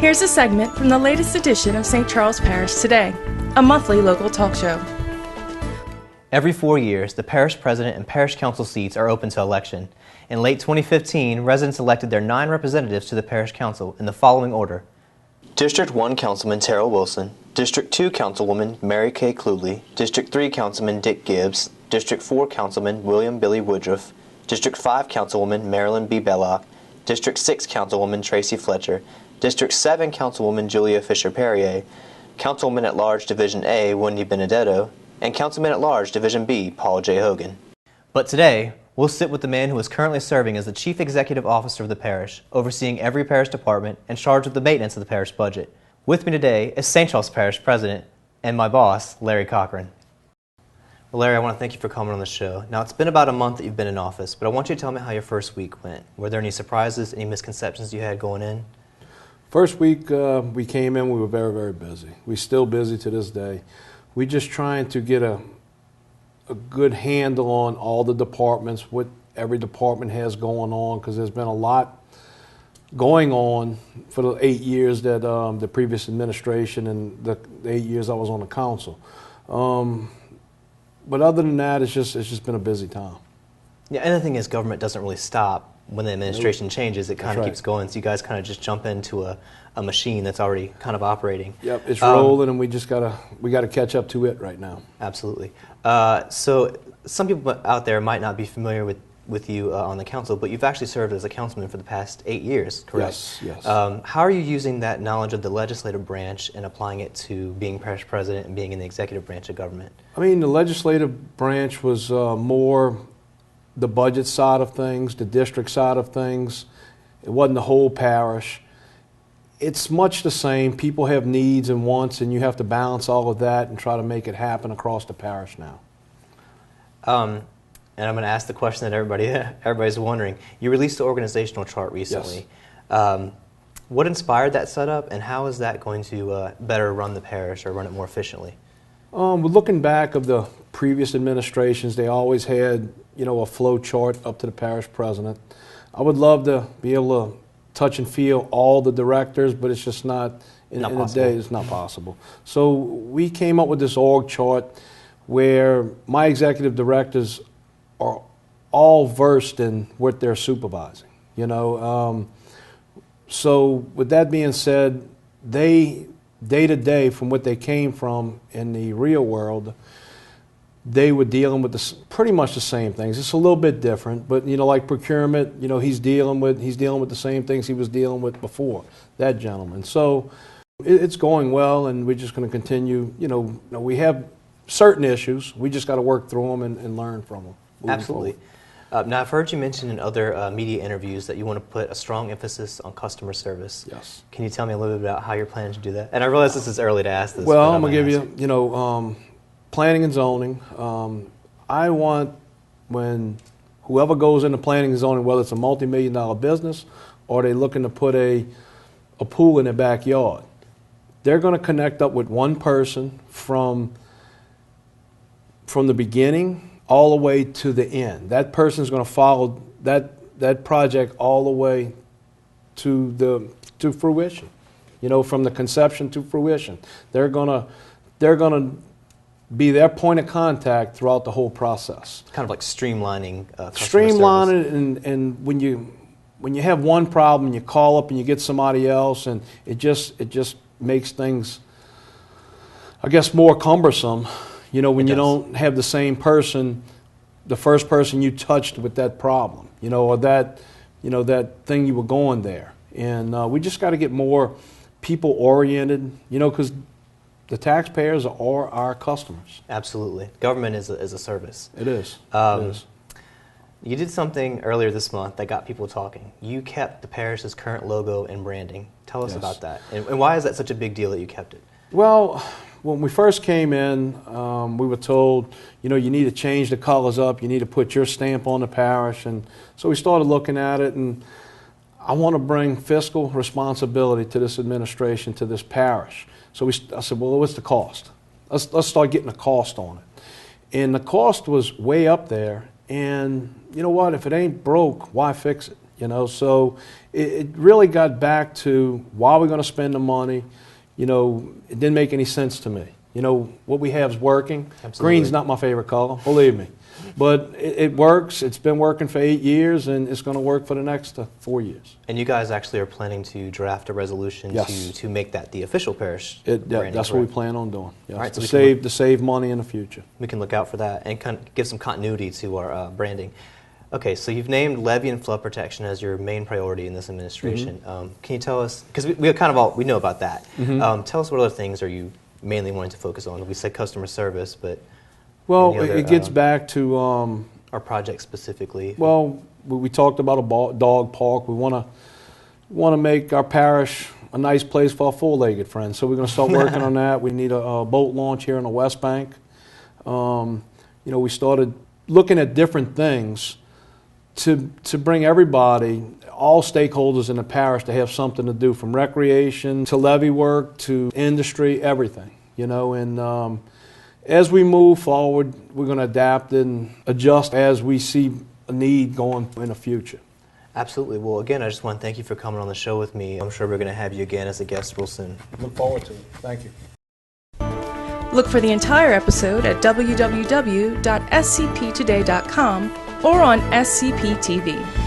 Here's a segment from the latest edition of St. Charles Parish Today, a monthly local talk show. Every 4 years, the parish president and parish council seats are open to election. In late 2015, residents elected their 9 representatives to the parish council in the following order. District 1 Councilman Terrell Wilson, District 2 Councilwoman Mary Kay Cluley, District 3 Councilman Dick Gibbs, District 4 Councilman William Billy Woodruff, District 5 Councilwoman Marilyn B. Bellock, District 6 Councilwoman Tracy Fletcher, District 7 Councilwoman Julia Fisher-Perrier, Councilwoman at Large Division A Wendy Benedetto, and Councilman at Large Division B Paul J. Hogan. But today, we'll sit with the man who is currently serving as the Chief Executive Officer of the parish, overseeing every parish department and charged with the maintenance of the parish budget. With me today is St. Charles Parish President and my boss, Larry Cochran. Well, Larry, I want to thank you for coming on the show. Now, it's been about a month that you've been in office, but I want you to tell me how your first week went. Were there any surprises, any misconceptions you had going in? First week we came in, we were very, very busy. We're still busy to this day. We're just trying to get a good handle on all the departments, what every department has going on, because there's been a lot going on for the 8 years that the previous administration and the 8 years I was on the council. But other than that, it's just been a busy time. Yeah, and the thing is, government doesn't really stop. When the administration changes, it kind of keeps going. So you guys kind of just jump into a machine that's already kind of operating. Yep, it's rolling, and we gotta catch up to it right now. Absolutely. So some people out there might not be familiar with you on the council, but you've actually served as a councilman for the past 8 years, correct? Yes. How are you using that knowledge of the legislative branch and applying it to being parish president and being in the executive branch of government? I mean, the legislative branch was more the budget side of things, the district side of things. It wasn't the whole parish. It's much the same. People have needs and wants, and you have to balance all of that and try to make it happen across the parish now. And I'm going to ask the question that everybody's wondering. You released the organizational chart recently. Yes. What inspired that setup, and how is that going to better run the parish or run it more efficiently? Looking back of the previous administrations, they always had, a flow chart up to the parish president. I would love to be able to touch and feel all the directors, but it's just not in a day. It's not possible. So we came up with this org chart where my executive directors are all versed in what they're supervising. So with that being said, they day to day, from what they came from in the real world, they were dealing with pretty much the same things. It's a little bit different, but like procurement, he's dealing with the same things he was dealing with before, that gentleman. So it's going well, and we're just going to continue. We have certain issues. We just got to work through them and learn from them. Absolutely. Now, I've heard you mention in other media interviews that you want to put a strong emphasis on customer service. Yes. Can you tell me a little bit about how you're planning to do that? And I realize this is early to ask this. Well, I'm going to give you, planning and zoning. I want when whoever goes into planning and zoning, whether it's a multi-million-dollar business or they're looking to put a pool in their backyard, they're going to connect up with one person from the beginning all the way to the end. That person's going to follow that project all the way to fruition. From the conception to fruition. They're going to be their point of contact throughout the whole process. Kind of like streamlining Streamline it, and when you have one problem, you call up and you get somebody else, and it just makes things, I guess, more cumbersome. When you don't have the same person, the first person you touched with that problem, or that thing you were going there. And we just got to get more people-oriented, because the taxpayers are our customers. Absolutely. Government is a service. It is. You did something earlier this month that got people talking. You kept the parish's current logo and branding. Tell us about that. And why is that such a big deal that you kept it? Well, when we first came in, we were told, you need to change the colors up. You need to put your stamp on the parish. And so we started looking at it, and I want to bring fiscal responsibility to this administration, to this parish. So I said, well, what's the cost? Let's start getting a cost on it. And the cost was way up there. And you know what? If it ain't broke, why fix it? You know, so it really got back to why we're going to spend the money. You know, it didn't make any sense to me. You know, what we have is working. Absolutely. Green's not my favorite color, believe me. But it works. It's been working for 8 years, and it's going to work for the next 4 years. And you guys actually are planning to draft a resolution Yes. to make that the official parish Yeah, branding, that's what we correct? plan on doing. Yes, All right, so to save money in the future. We can look out for that and kind of give some continuity to our branding. Okay, so you've named levee and flood protection as your main priority in this administration. Can you tell us, because we kind of we know about that. Tell us what other things are you mainly wanting to focus on? We said customer service, but Well, any other, it gets back to our project specifically. well, we talked about a dog park. We want to make our parish a nice place for our four-legged friends. So we're going to start working on that. We need a boat launch here in the West Bank. You know, we started looking at different things to bring everybody, all stakeholders in the parish, to have something to do, from recreation to levee work to industry, everything. You know, and as we move forward, we're going to adapt and adjust as we see a need going in the future. Absolutely. Well, again, I just want to thank you for coming on the show with me. I'm sure we're going to have you again as a guest real soon. Look forward to it. Thank you. Look for the entire episode at www.scptoday.com or on SCP TV.